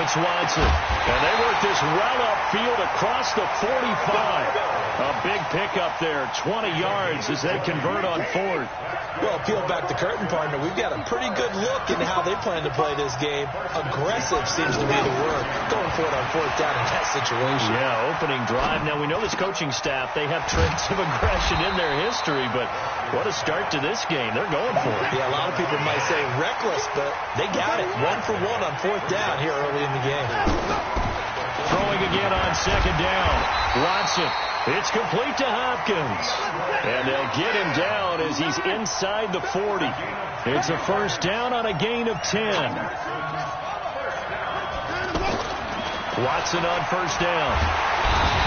it's Watson. And they work this well upfield across the 45. A big pickup there, 20 yards as they convert on fourth. Well, peel back the curtain, partner. We've got a pretty good look into how they plan to play this game. Aggressive seems to be the word. Going for it on fourth down in that situation. Yeah, opening drive. Now, we know this coaching staff, they have traits of aggression in their history, but what a start to this game. They're going for it. Yeah, a lot of people might say reckless, but they got it. 1 for 1 on fourth down here early in the game. Throwing again on second down. Watson. It's complete to Hopkins. And they'll get him down as he's inside the 40. It's a first down on a gain of 10. Watson on first down.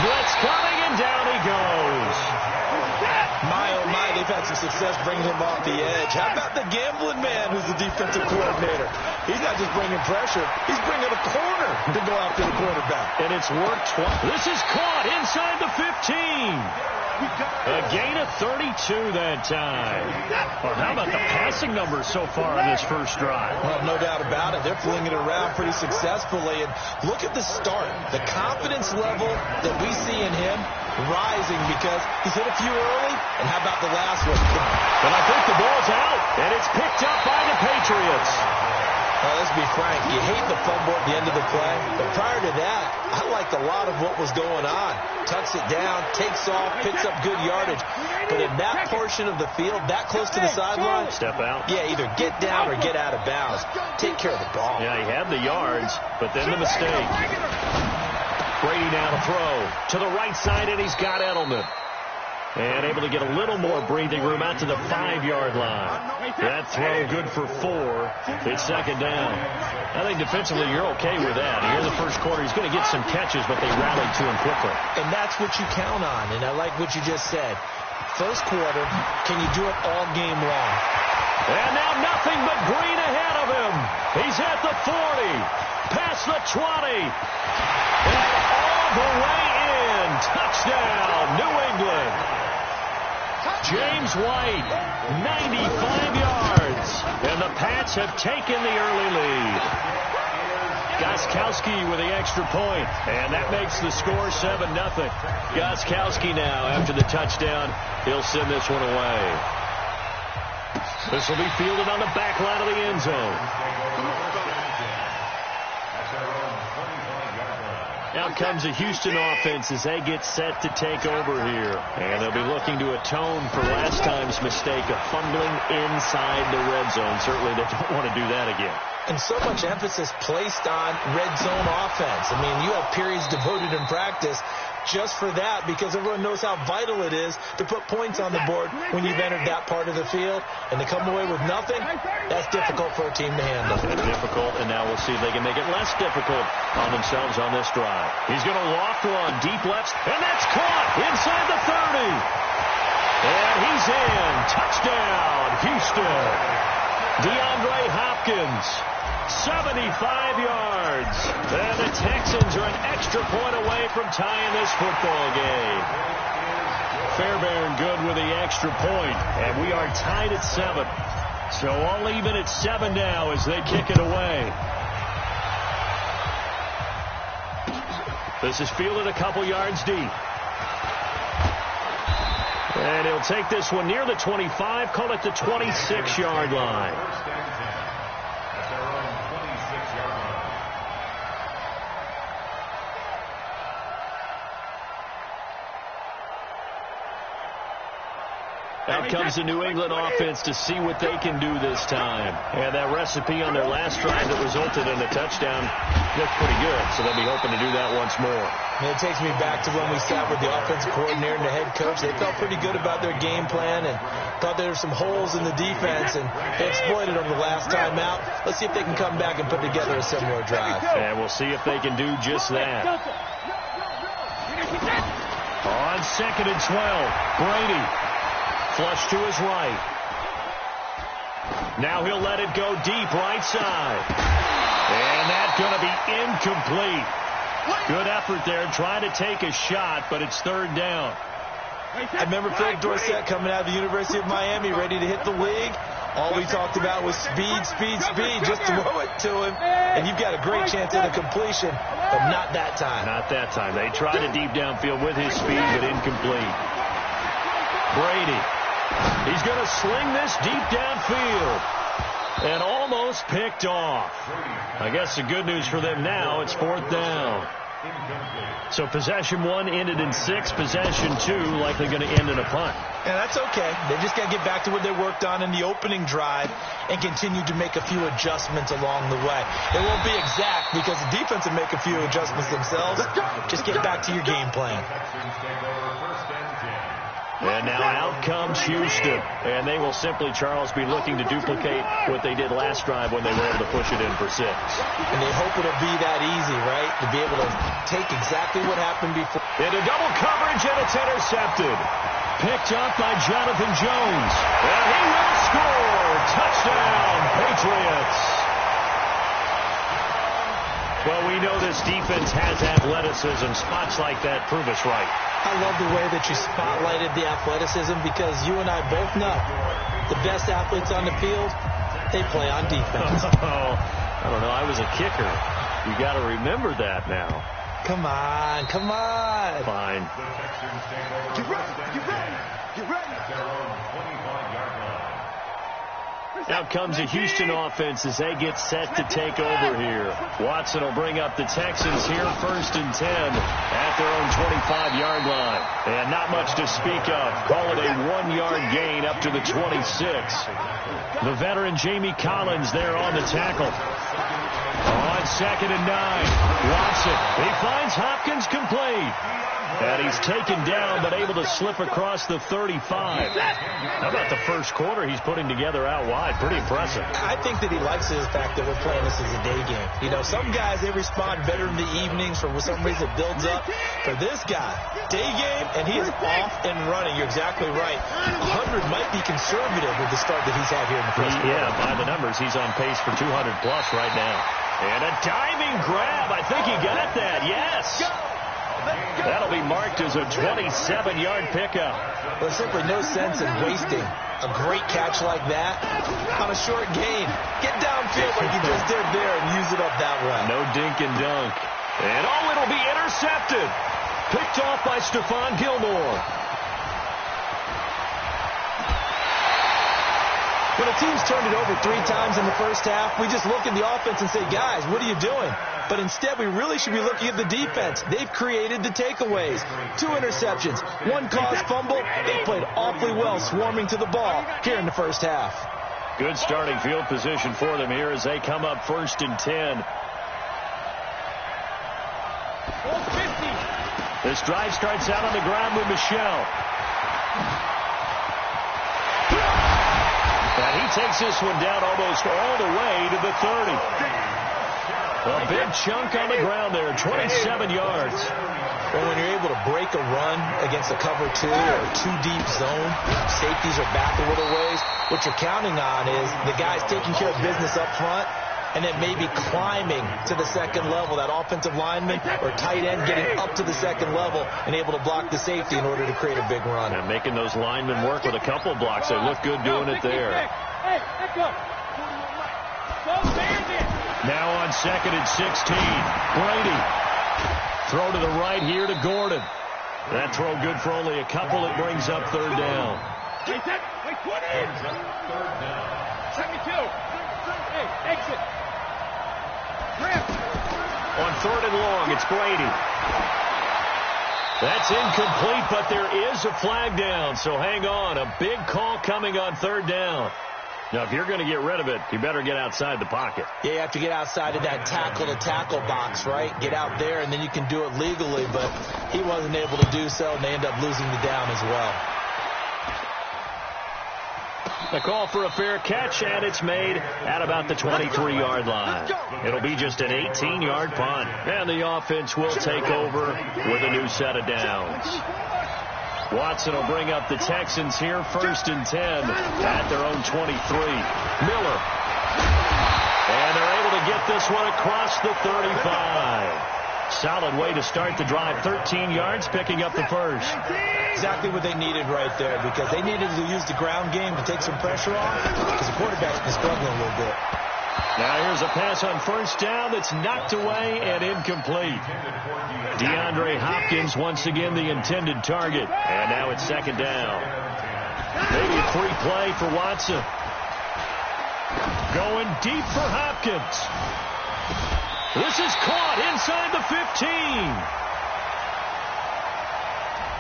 Blitz coming, and down he goes. My, oh, my, they've had some success bringing him off the edge. How about the gambling man who's the defensive coordinator? He's not just bringing pressure. He's bringing a corner to go after the quarterback. And it's worked twice. This is caught inside the 15. A gain of 32 that time. Well, how about the passing numbers so far on this first drive? Well, no doubt about it. They're flinging it around pretty successfully. And look at the start. The confidence level that we see in him rising because he's hit a few early. And how about the last one? And I think the ball's out. And it's picked up by the Patriots. Well, let's be frank. You hate the fumble at the end of the play. But prior to that, I liked a lot of what was going on. Tucks it down, takes off, picks up good yardage. But in that portion of the field, that close to the sideline, step out. Yeah, either get down or get out of bounds. Take care of the ball. Yeah, he had the yards, but then the mistake. Brady now to throw to the right side, and he's got Edelman. And able to get a little more breathing room out to the 5-yard line. That throw good for 4. It's second down. I think defensively you're okay with that. Here in the first quarter, he's going to get some catches, but they rallied to him quickly. And that's what you count on, and I like what you just said. First quarter, can you do it all game long? And now nothing but green ahead of him. He's at the 40, past the 20, and all the way in. Touchdown, New England. James White, 95 yards. And the Pats have taken the early lead. Gostkowski with the extra point, and that makes the score 7-0. Gostkowski now, after the touchdown, he'll send this one away. This will be fielded on the back line of the end zone. Now comes the Houston offense as they get set to take over here. And they'll be looking to atone for last time's mistake of fumbling inside the red zone. Certainly they don't want to do that again. And so much emphasis placed on red zone offense. I mean, you have periods devoted in practice just for that because everyone knows how vital it is to put points on the board when you've entered that part of the field. And to come away with nothing, that's difficult for a team to handle. It's difficult, and now we'll see if they can make it less difficult on themselves on this drive. He's going to loft one deep left, and that's caught inside the 30. And he's in. Touchdown, Houston. DeAndre Hopkins, 75 yards. And the Texans are an extra point away from tying this football game. Fairbairn good with the extra point, and we are tied at 7. So all even at 7 now as they kick it away. This is fielded a couple yards deep. And he'll take this one near the 25, call it the 26-yard line. Out comes the New England offense to see what they can do this time. And that recipe on their last drive that resulted in a touchdown looked pretty good, so they'll be hoping to do that once more. And it takes me back to when we sat with the offensive coordinator and the head coach. They felt pretty good about their game plan and thought there were some holes in the defense, and they exploited them the last time out. Let's see if they can come back and put together a similar drive. And we'll see if they can do just that. On second and 12, Brady. Flush to his right. Now he'll let it go deep right side. And that's going to be incomplete. Good effort there trying to take a shot, but it's third down. I remember Phil Dorsett coming out of the University of Miami ready to hit the league. All we talked about was speed, speed, speed. Just throw it to him, and you've got a great chance at a completion, but not that time. Not that time. They tried it deep downfield with his speed, but incomplete. Brady. He's going to sling this deep downfield. And almost picked off. I guess the good news for them now, it's 4th down. So possession 1 ended in 6. Possession 2 likely going to end in a punt. And that's okay. They just got to get back to what they worked on in the opening drive and continue to make a few adjustments along the way. It won't be exact because the defense will make a few adjustments themselves. Just get back to your game plan. And now out comes Houston. And they will simply, Charles, be looking to duplicate what they did last drive when they were able to push it in for 6. And they hope it'll be that easy, right? To be able to take exactly what happened before. Into double coverage, and it's intercepted. Picked up by Jonathan Jones. And he will score. Touchdown, Patriots. Well, we know this defense has athleticism. Spots like that prove us right. I love the way that you spotlighted the athleticism because you and I both know the best athletes on the field, they play on defense. Oh, I don't know. I was a kicker. You got to remember that now. Come on, come on. Fine. Get ready, get ready, get ready. Out comes a Houston offense as they get set to take over here. Watson will bring up the Texans here, 1st and 10 at their own 25-yard line. And not much to speak of. Call it a 1-yard gain up to the 26. The veteran Jamie Collins there on the tackle. On 2nd and 9, Watson. He finds Hopkins complete. And he's taken down, but able to slip across the 35. How about the first quarter he's putting together out wide? Pretty impressive. I think that he likes the fact that we're playing this as a day game. You know, some guys, they respond better in the evenings. For some reason, it builds up. For this guy, day game, and he is off and running. You're exactly right. 100 might be conservative with the start that he's had here in the first quarter. Yeah, by the numbers, he's on pace for 200-plus right now. And a diving grab. I think he got that. Yes. That'll be marked as a 27-yard pickup. There's simply no sense in wasting a great catch like that on a short gain. Get downfield like you just did there and use it up that way. No dink and dunk. And it'll be intercepted. Picked off by Stephon Gilmore. When a team's turned it over 3 times in the first half, we just look at the offense and say, guys, what are you doing? But instead, we really should be looking at the defense. They've created the takeaways. 2 interceptions, 1 caused fumble. They played awfully well swarming to the ball here in the first half. Good starting field position for them here as they come up 1st and 10. This drive starts out on the ground with Michel. And he takes this one down almost all the way to the 30. A big chunk on the ground there, 27 yards. Well, when you're able to break a run against a cover 2 or 2 deep zone, safeties are back a little ways. What you're counting on is the guys taking care of business up front and then maybe climbing to the second level, that offensive lineman or tight end getting up to the second level and able to block the safety in order to create a big run. And making those linemen work with a couple blocks. They look good doing it there. Hey, let's go. Now on 2nd and 16, Brady. Throw to the right here to Gordon. That throw good for only a couple. It brings up 3rd down. Wait, 20. 72. Hey, exit. On 3rd and long, it's Brady. That's incomplete, but there is a flag down, so hang on. A big call coming on 3rd down. Now, if you're going to get rid of it, you better get outside the pocket. Yeah, you have to get outside of that tackle-to-tackle box, right? Get out there, and then you can do it legally, but he wasn't able to do so, and they end up losing the down as well. The call for a fair catch, and it's made at about the 23-yard line. It'll be just an 18-yard punt, and the offense will take over with a new set of downs. Watson will bring up the Texans here, 1st and 10 at their own 23. Miller. And they're able to get this one across the 35. solid way to start the drive. 13 yards, picking up the first. Exactly what they needed right there, because they needed to use the ground game to take some pressure off, because the quarterback's been struggling a little bit. Now here's a pass on first down that's knocked away and incomplete. DeAndre Hopkins once again the intended target. And now it's second down. Maybe a free play for Watson. Going deep for Hopkins. This is caught inside the 15.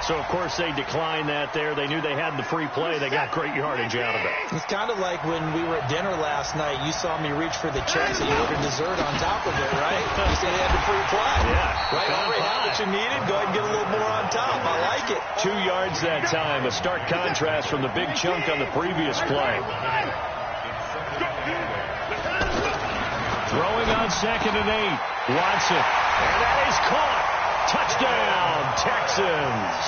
So, of course, they declined that there. They knew they had the free play. They got great yardage out of it. It's kind of like when we were at dinner last night. You saw me reach for the chips and you ordered dessert on top of it, right? You said they had the free play. Yeah. Right? Already had what you needed. Go ahead and get a little more on top. I like it. 2 yards that time. A stark contrast from the big chunk on the previous play. Throwing on 2nd and 8. Watson. And that is caught. Touchdown, Texans.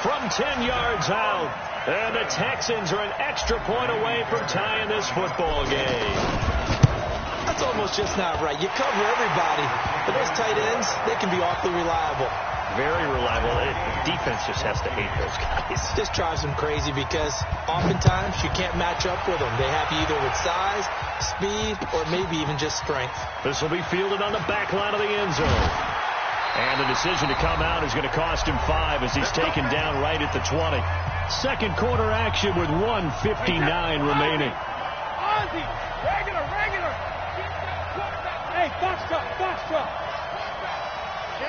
From 10 yards out. And the Texans are an extra point away from tying this football game. That's almost just not right. You cover everybody. But those tight ends, they can be awfully reliable. Very reliable. The defense just has to hate those guys. Just drives them crazy because oftentimes you can't match up with them. They have you either with size, speed, or maybe even just strength. This will be fielded on the back line of the end zone. And the decision to come out is going to cost him 5 as he's taken down right at the 20. Second quarter action with 1:59 remaining. Ozzy, regular. Hey, box truck.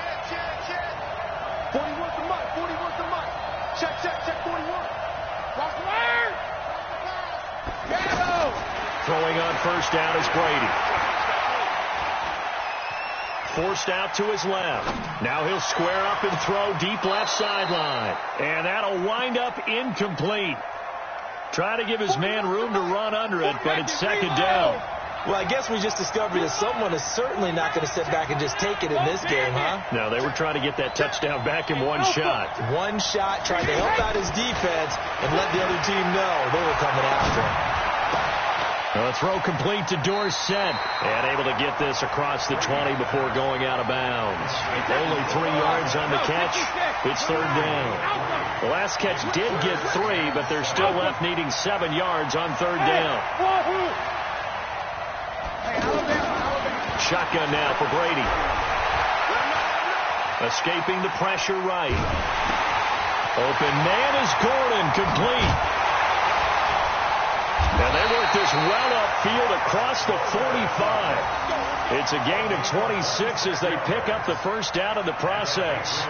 Check. 41's the mic. Check, 41. Watch word. Ghetto. Throwing on first down is Brady. Forced out to his left. Now he'll square up and throw deep left sideline. And that'll wind up incomplete. Try to give his man room to run under it, but it's second down. Well, I guess we just discovered that someone is certainly not going to sit back and just take it in this game, huh? No, they were trying to get that touchdown back in one shot. One shot, trying to help out his defense and let the other team know they were coming after him. A throw complete to Dorsett. And able to get this across the 20 before going out of bounds. Only 3 yards on the catch. It's third down. The last catch did get 3, but they're still left needing 7 yards on third down. Shotgun now for Brady. Escaping the pressure right. Open man is Gordon, complete. And they work this well upfield across the 45. It's a gain of 26 as they pick up the first down in the process.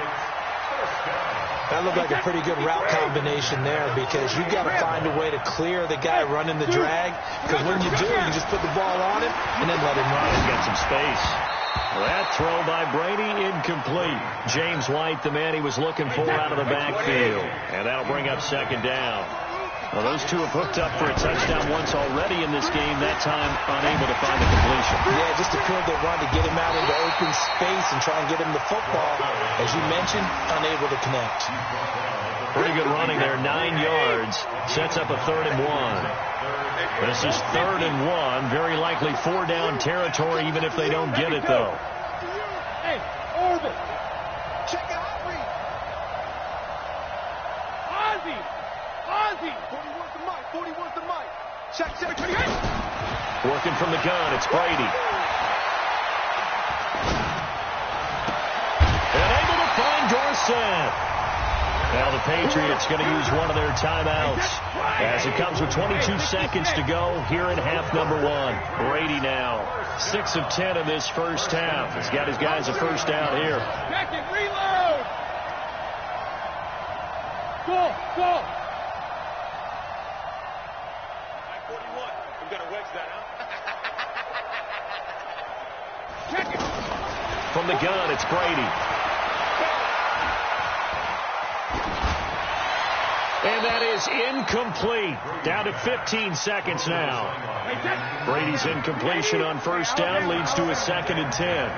That looked like a pretty good route combination there because you've got to find a way to clear the guy running the drag. Because when you do, you just put the ball on him and then let him run. He's got some space. That throw by Brady incomplete. James White, the man he was looking for out of the backfield. And that'll bring up second down. Well, those two have hooked up for a touchdown once already in this game, that time unable to find the completion. Yeah, just a field that run to get him out into open space and try and get him the football. As you mentioned, unable to connect. Pretty good running there, 9 yards. Sets up a 3rd and 1. This is 3rd and 1. Very likely 4-down territory, even if they don't get it, though. Hey, Orbit. Check out Reed. Ozzy. 41's the mic. Check. Working from the gun, it's Brady. And able to find Dorsett. Now the Patriots going to use one of their timeouts as it comes with 22 seconds to go here in half number 1. Brady now 6 of 10 in this first half. He's got his guys a first down here. Check it, reload. Go. 41. I'm going to wedge that out. Check it. From the gun, it's Brady. And that is incomplete. Down to 15 seconds now. Brady's incompletion on first down leads to a 2nd and 10.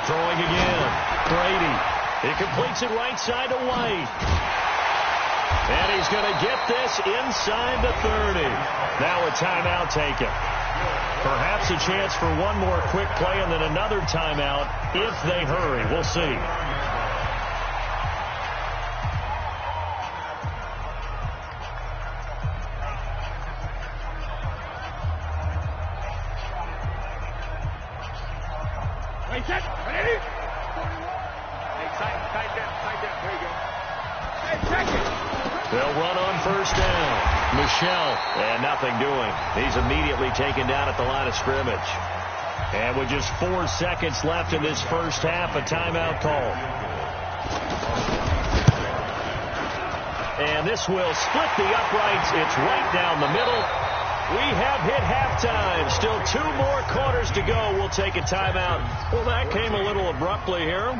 Throwing again. Brady. He completes it right side to White. And he's going to get this inside the 30. Now a timeout taken. Perhaps a chance for one more quick play and then another timeout if they hurry. We'll see. Wait, set. Ready? Hey, tight down. There you go. Hey, check it. They'll run on first down. Michelle, and nothing doing. He's immediately taken down at the line of scrimmage. And with just 4 seconds left in this first half, a timeout call. And this will split the uprights. It's right down the middle. We have hit halftime. Still 2 more quarters to go. We'll take a timeout. Well, that came a little abruptly here.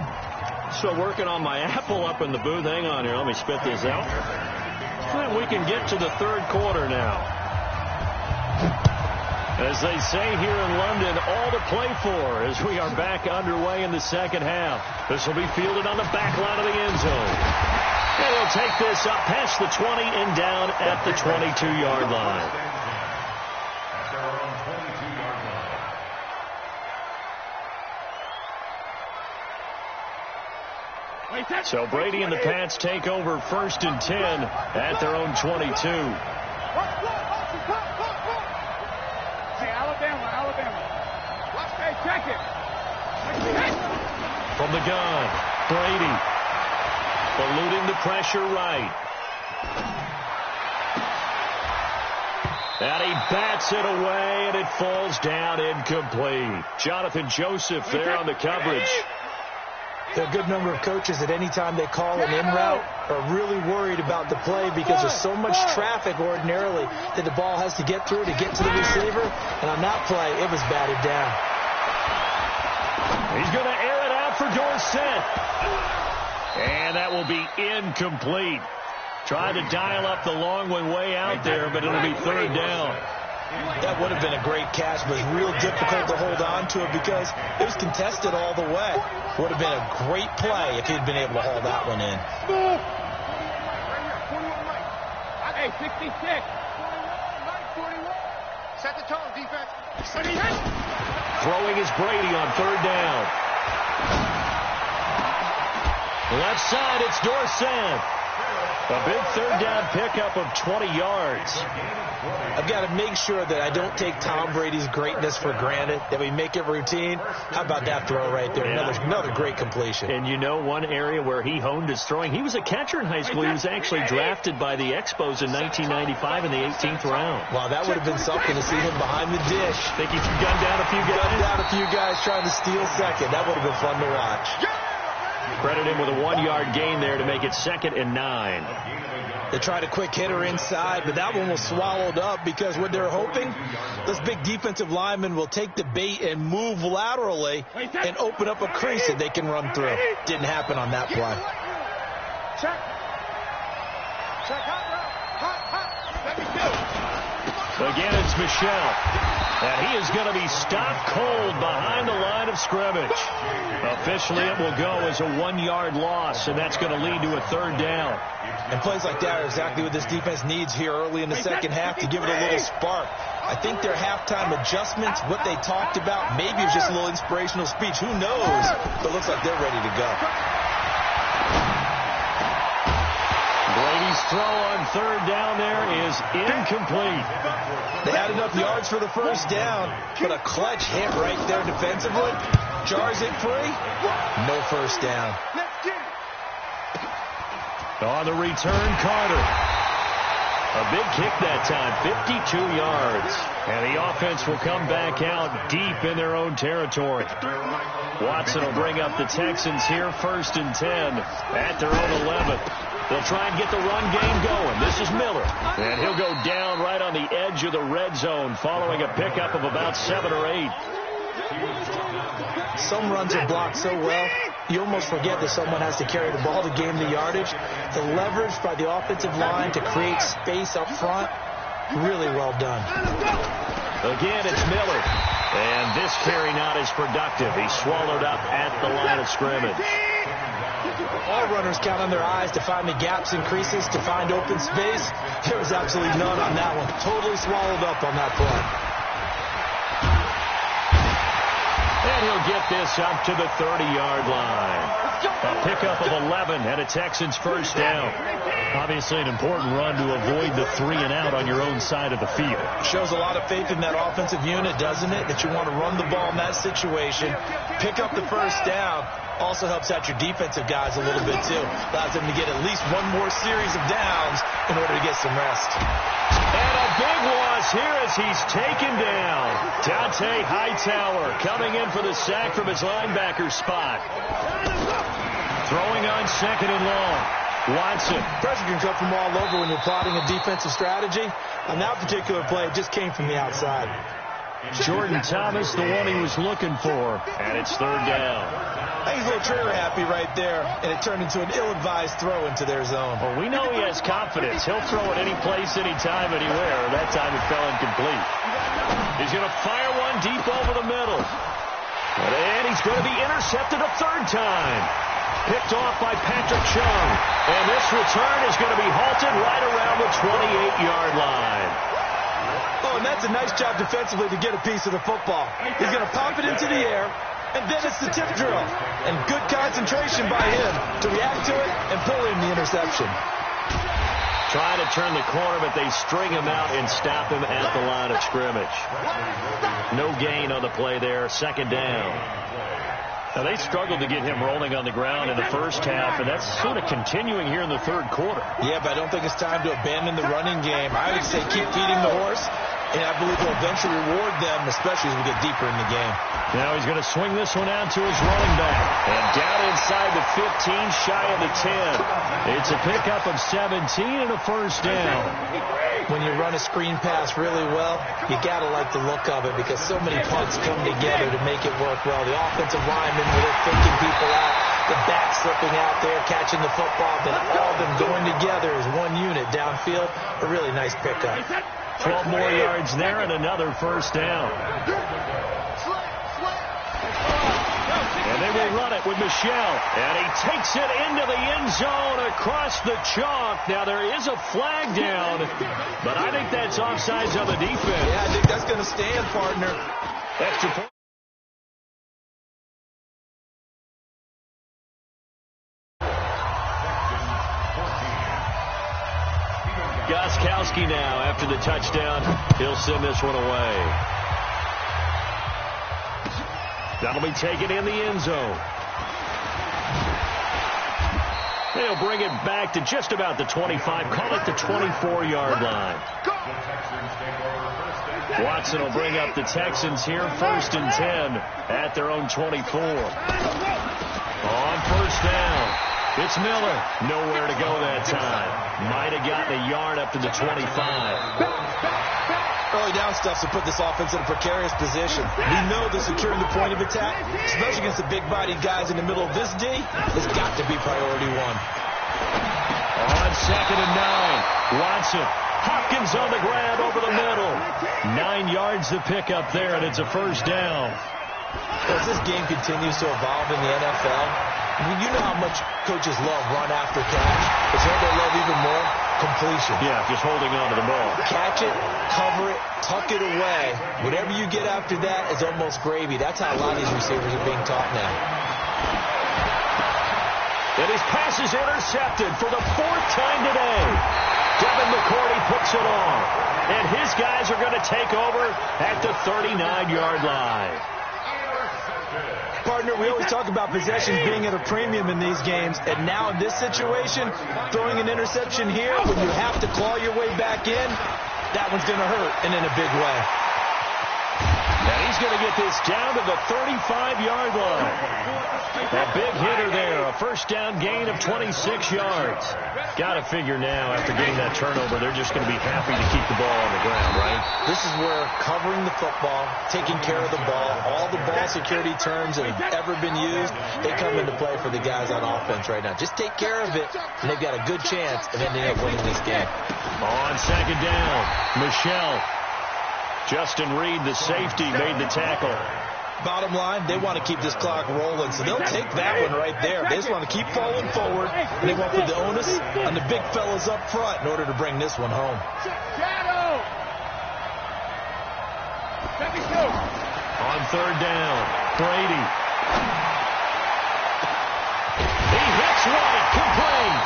Still working on my apple up in the booth. Hang on here. Let me spit this out. And we can get to the third quarter now. As they say here in London, all to play for as we are back underway in the second half. This will be fielded on the back line of the end zone. And they'll take this up past the 20 and down at the 22-yard line. So Brady and the Pats take over 1st and 10 at their own 22. Alabama. Watch that, check it. From the gun, Brady. Eluding the pressure right. And he bats it away, and it falls down incomplete. Jonathan Joseph there on the coverage. There are a good number of coaches that any time they call an in route are really worried about the play because there's so much traffic ordinarily that the ball has to get through to get to the receiver. And on that play, it was batted down. He's going to air it out for Dorsett. And that will be incomplete. Tried to dial up the long one way out there, but it'll be 3rd down. That would have been a great catch, but it's real difficult to hold on to it because it was contested all the way. Would have been a great play if he'd been able to haul that one in. Hey, 66. Set the tone, defense. Throwing is Brady on 3rd down. Left side, it's Dorsett. A big 3rd down pickup of 20 yards. I've got to make sure that I don't take Tom Brady's greatness for granted, that we make it routine. How about that throw right there? Yeah. Another great completion. And you know one area where he honed his throwing, he was a catcher in high school. He was actually drafted by the Expos in 1995 in the 18th round. Wow, that would have been something to see him behind the dish. Think he gunned down a few guys? Gunned down a few guys trying to steal second. That would have been fun to watch. Credit him with a 1-yard gain there to make it 2nd and 9. They tried a quick hitter inside, but that one was swallowed up because what they're hoping, those big defensive linemen will take the bait and move laterally and open up a crease that they can run through. Didn't happen on that play. Check. Hot. Again, it's Michelle. And he is going to be stopped cold behind the line of scrimmage. Officially, it will go as a 1-yard loss, and that's going to lead to a 3rd down. And plays like that are exactly what this defense needs here early in the second half to give it a little spark. I think their halftime adjustments, what they talked about, maybe it's just a little inspirational speech. Who knows? But it looks like they're ready to go. Brady's throw on 3rd down there is incomplete. They had enough yards for the first down, but a clutch hit right there defensively. Jars it free. No first down. On the return, Carter. A big kick that time, 52 yards. And the offense will come back out deep in their own territory. Watson will bring up the Texans here, 1st and 10 at their own 11. They'll try and get the run game going. This is Miller. And he'll go down right on the edge of the red zone following a pickup of about 7 or 8. Some runs are blocked so well, you almost forget that someone has to carry the ball to gain the yardage. The leverage by the offensive line to create space up front, really well done. Again, it's Miller. And this carry not as productive. He's swallowed up at the line of scrimmage. All runners count on their eyes to find the gaps and creases, to find open space. There was absolutely none on that one. Totally swallowed up on that play. And he'll get this up to the 30-yard line. A pickup of 11 and a Texans first down. Obviously an important run to avoid the 3-and-out on your own side of the field. Shows a lot of faith in that offensive unit, doesn't it? That you want to run the ball in that situation. Pick up the first down. Also helps out your defensive guys a little bit, too. Allows them to get at least one more series of downs in order to get some rest. And a big loss here as he's taken down. Dante Hightower coming in for the sack from his linebacker spot. Throwing on 2nd and long. Watson. Pressure can come from all over when you're plotting a defensive strategy. On that particular play, it just came from the outside. Jordan Thomas, the one he was looking for, and it's 3rd down. I think he's a little trigger happy right there, and it turned into an ill-advised throw into their zone. Well, we know he has confidence. He'll throw it any place, anytime, anywhere. That time it fell incomplete. He's going to fire one deep over the middle. And he's going to be intercepted a 3rd time. Picked off by Patrick Chung. And this return is going to be halted right around the 28-yard line. Oh, and that's a nice job defensively to get a piece of the football. He's going to pop it into the air, and then it's the tip drill. And good concentration by him to react to it and pull in the interception. Trying to turn the corner, but they string him out and stop him at the line of scrimmage. No gain on the play there. 2nd down. Now, they struggled to get him rolling on the ground in the first half, and that's sort of continuing here in the 3rd quarter. Yeah, but I don't think it's time to abandon the running game. I would say keep feeding the horse, and I believe we'll eventually reward them, especially as we get deeper in the game. Now he's going to swing this one out to his running back. And down inside the 15, shy of the 10. It's a pickup of 17 and a first down. When you run a screen pass really well, you got to like the look of it because so many punts come together to make it work well. The offensive linemen, where they're faking people out, the back slipping out there, catching the football, then all of them going together as one unit downfield. A really nice pickup. 12 more yards there and another first down. And they will run it with Michel. And he takes it into the end zone across the chalk. Now, there is a flag down, but I think that's offsides on the defense. Yeah, I think that's going to stand, partner. Extra point. Gostkowski now, after the touchdown, he'll send this one away. That'll be taken in the end zone. They'll bring it back to just about the 25. Call it the 24-yard line. Watson will bring up the Texans here. 1st and 10 at their own 24. On first down, it's Miller. Nowhere to go that time. Might have gotten a yard up to the 25. Early down stuff to put this offense in a precarious position. We know that securing the point of attack, especially against the big-bodied guys in the middle of this D, has got to be priority one. On 2nd and 9, Watson. Hopkins on the grab over the middle. 9 yards to pick up there, and it's a first down. As this game continues to evolve in the NFL, you know how much coaches love run after catch. But you know they love even more? Completion. Yeah, just holding on to the ball. Catch it, cover it, tuck it away. Whatever you get after that is almost gravy. That's how a lot of these receivers are being taught now. And his pass is intercepted for the 4th time today. Devin McCourty puts it on. And his guys are going to take over at the 39-yard line. Partner, we always talk about possessions being at a premium in these games, and now in this situation, throwing an interception here when you have to claw your way back in, that one's going to hurt, and in a big way. And he's going to get this down to the 35-yard line. A big hitter there, a first down gain of 26 yards. Got to figure now, after getting that turnover, they're just going to be happy to keep the ball on the ground, right? This is where covering the football, taking care of the ball, all the ball security terms that have ever been used, they come into play for the guys on offense right now. Just take care of it, and they've got a good chance of ending up winning this game. On 2nd down, Michel. Justin Reed, the safety, made the tackle. Bottom line, they want to keep this clock rolling, so they'll take that one right there. They just want to keep falling forward, and they want to put the onus on the big fellas up front in order to bring this one home. On third down, Brady. He hits White, complete.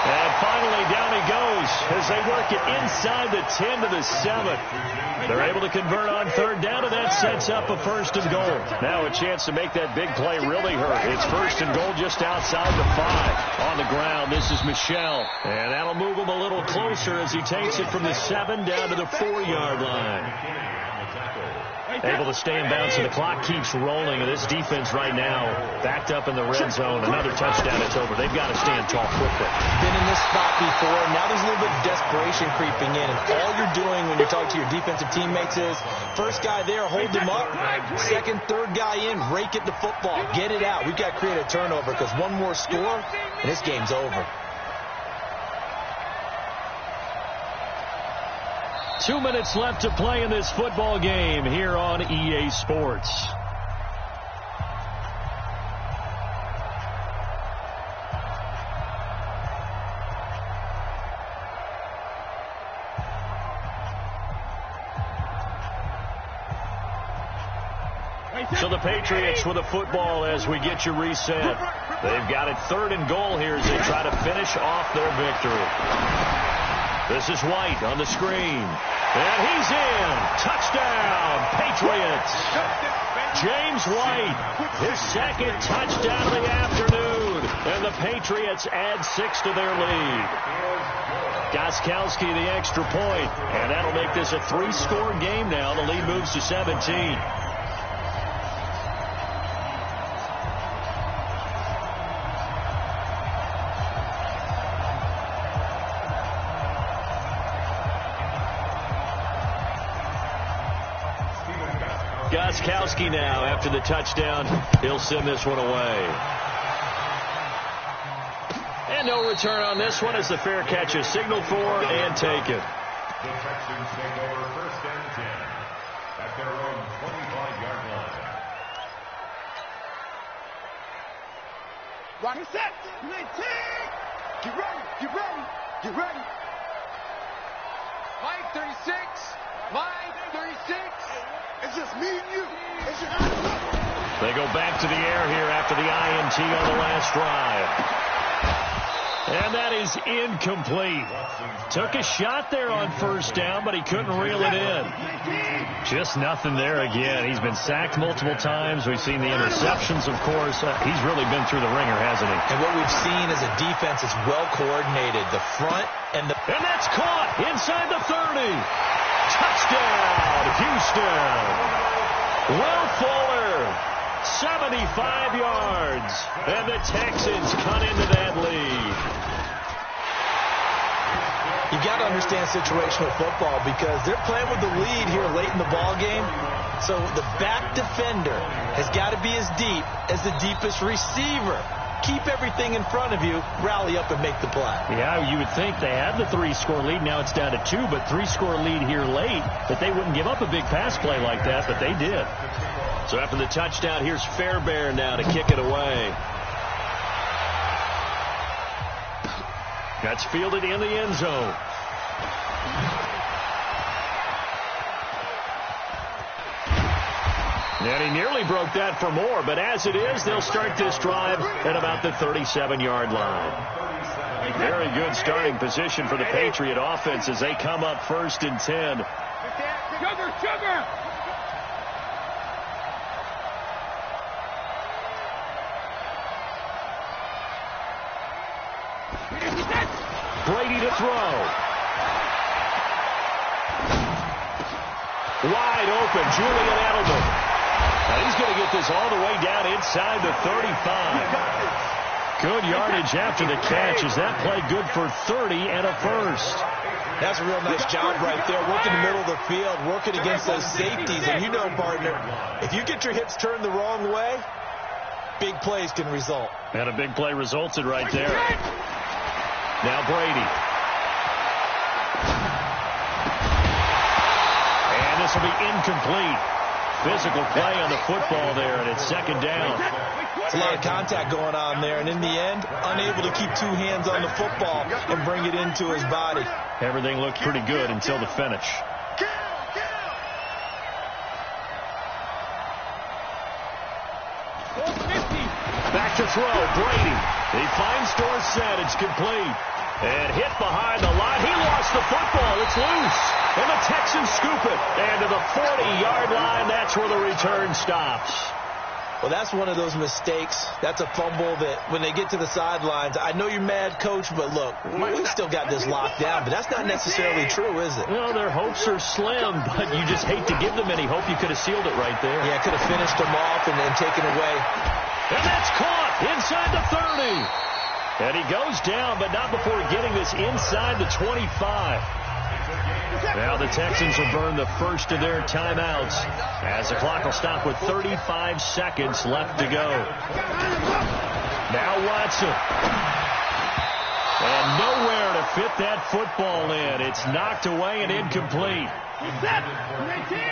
And finally down he goes as they work it inside the 10 to the 7. They're able to convert on third down, and that sets up a 1st and goal. Now a chance to make that big play really hurt. It's 1st and goal just outside the 5. On the ground, this is Michel. And that'll move him a little closer as he takes it from the 7 down to the 4-yard line. Able to stay in bounds, and the clock keeps rolling. And this defense right now backed up in the red zone. Another touchdown, it's over. They've got to stand tall quickly. Been in this spot before. Now there's a little bit of desperation creeping in. And all you're doing when you're talking to your defensive teammates is, first guy there, hold him up. Second, third guy in, rake at the football. Get it out. We've got to create a turnover because one more score, and this game's over. 2 minutes left to play in this football game here on EA Sports. So the Patriots with a football as we get you reset. They've got it 3rd and goal here as they try to finish off their victory. This is White on the screen. And he's in. Touchdown, Patriots. James White, his 2nd touchdown of the afternoon. And the Patriots add 6 to their lead. Gostkowski the extra point. And that'll make this a 3-score game now. The lead moves to 17. Gostkowski now after the touchdown. He'll send this one away. And no return on this one as the fair catch is signaled for and taken. The Texans take over 1st and 10 at their own 25-yard line. Rocket set. 19. Get ready. Get ready. Get ready. Mike 36. Mike 36. It's just me and you. It's just they go back to the air here after the INT on the last drive. And that is incomplete. Took a shot there on 1st down, but he couldn't reel it in. Just nothing there again. He's been sacked multiple times. We've seen the interceptions, of course. He's really been through the ringer, hasn't he? And what we've seen is a defense that's well coordinated. The front and the... And that's caught inside the 30. Touchdown, Houston. Will Fuller, 75 yards. And the Texans cut into that lead. You got to understand situational football because they're playing with the lead here late in the ball game. So the back defender has got to be as deep as the deepest receiver. Keep everything in front of you, rally up and make the play. Yeah, you would think they had the 3-score lead. Now it's down to 2, but 3-score lead here late, that they wouldn't give up a big pass play like that, but they did. So after the touchdown, here's Fairbairn now to kick it away. That's fielded in the end zone. And he nearly broke that for more, but as it is, they'll start this drive at about the 37-yard line. Very good starting position for the Patriot offense as they come up 1st and 10. Sugar. Brady to throw. Wide open, Julian Edelman. Now he's going to get this all the way down inside the 35. Good yardage after the catch. Is that play good for 30 and a 1st? That's a real nice job right there. Working the middle of the field, working against those safeties. And you know, partner, if you get your hips turned the wrong way, big plays can result. And a big play resulted right there. Now Brady. And this will be incomplete. Physical play on the football there, and it's 2nd down. It's a lot of contact going on there, and in the end, unable to keep 2 hands on the football and bring it into his body. Everything looked pretty good until the finish. Back to throw, Brady. He finds Dorsett. It's complete. And hit behind the line. He lost the football. It's loose. And the Texans scoop it. And to the 40-yard line, that's where the return stops. Well, that's one of those mistakes. That's a fumble that when they get to the sidelines, I know you're mad, Coach, but look, we still got this locked down. But that's not necessarily true, is it? Well, their hopes are slim, but you just hate to give them any hope. You could have sealed it right there. Yeah, could have finished them off and then taken away. And that's caught inside the 30. And he goes down, but not before getting this inside the 25. Now the Texans will burn the first of their timeouts as the clock will stop with 35 seconds left to go. Now Watson. And nowhere to fit that football in. It's knocked away and incomplete.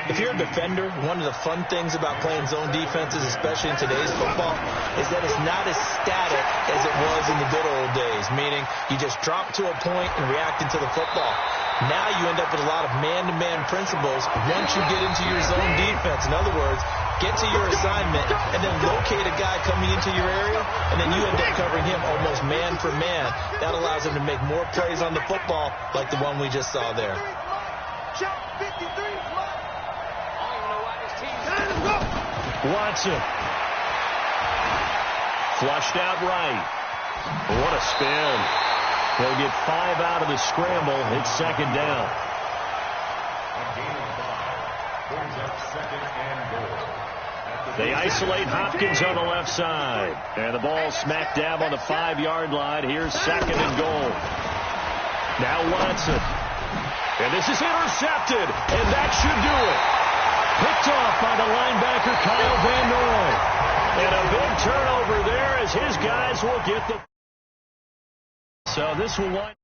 If you're a defender, one of the fun things about playing zone defenses, especially in today's football, is that it's not as static as it was in the good old days, meaning you just drop to a point and react into the football. Now you end up with a lot of man-to-man principles once you get into your zone defense. In other words, get to your assignment and then locate a guy coming into your area, and then you end up covering him almost man for man. That allows him to make more plays on the football like the one we just saw there. Watson. Flushed out right. What a spin. He'll get 5 out of the scramble. It's second down. They isolate Hopkins on the left side. And the ball smack dab on the 5-yard line. Here's second and goal. Now Watson. And this is intercepted. And that should do it. Picked off by the linebacker, Kyle Van Noy. And a big turnover there as his guys will get the... So this will wind...